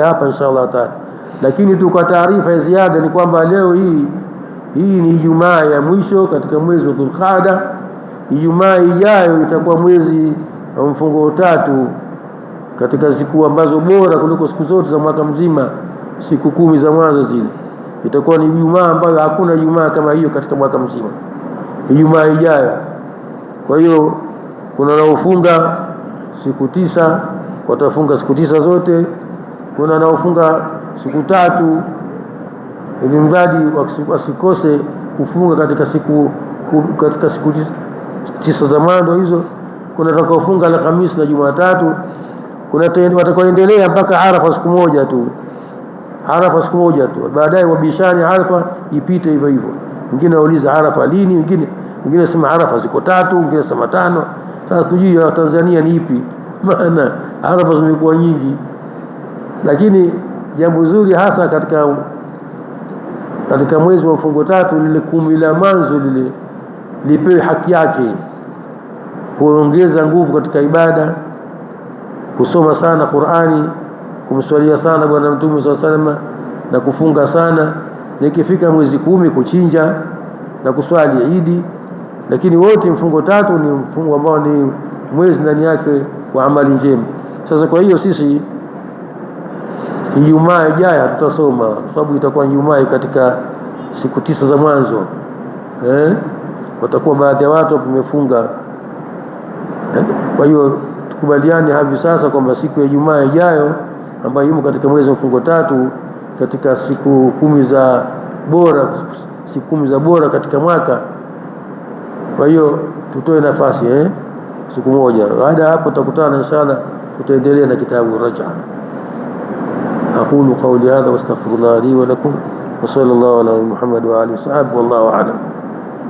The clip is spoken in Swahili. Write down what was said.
hapa inshallah taala. Lakini tu kwa taarifa ya ziada ni kwamba leo hii ni Ijumaa ya mwisho katika mwezi wa Dhulqaada. Ijumaa ijayo itakuwa mwezi wa mfungo tatu katika siku ambazo bora kuliko siku zote za mwaka mzima, siku 10 za mwanzo zile. Itakuwa ni Ijumaa ambayo hakuna Ijumaa kama hiyo katika mwaka mzima, Ijumaa ijayo. Kwa hiyo kuna wanaofunga siku 9 watafunga siku 9 zote, kuna wanaofunga siku 3 ili mradi wasikose kufunga katika siku 9 za mwanzo hizo. Kuna watakaofunga Alhamisi na Jumatatu, kuna watakaoendelea mpaka Arafa siku moja tu, Arafa siku moja tu, baadaye wabishani Arafa ipite hivyo hivyo. Wengine wauliza Arafa lini, wengine wasema Arafa ziko 3, wengine wasema 5. Sasa tujui ya Tanzania ni ipi, maana Arafa zimekuwa nyingi. Lakini jambo zuri hasa katika mwezi wa mfungo tatu, lile 10 la mwanzo lile lipewe haki yake, kuongeza nguvu katika ibada, kusoma sana Qur'ani, kumswalia sana Bwana Mtume SAW na kufunga sana, na ikifika mwezi 10 kuchinja na kuswali Idi. Lakini wote mfungo tatu ni mfungo ambao ni mwezi ndani yake wa amali njema. Sasa kwa hiyo sisi Ijumaa ijayo tutasoma, kwa sababu itakuwa Ijumaa katika siku 9 za mwanzo. Watakuwa baadhi ya watu wamefunga. Kwa hiyo tukubaliane hivi sasa kwamba siku ya Ijumaa ijayo ambayo yumo katika mwezi wa mfungo tatu, katika siku 10 za bora, siku 10 za bora katika mwaka. Kwa hiyo tutoe nafasi siku moja. Baada ya hapo tutakutana inshallah, tutaendelea na kitabu Rajaa. أقول قولي هذا واستغفر الله لي ولكم وصلى الله على محمد وآله وصحبه والله أعلم.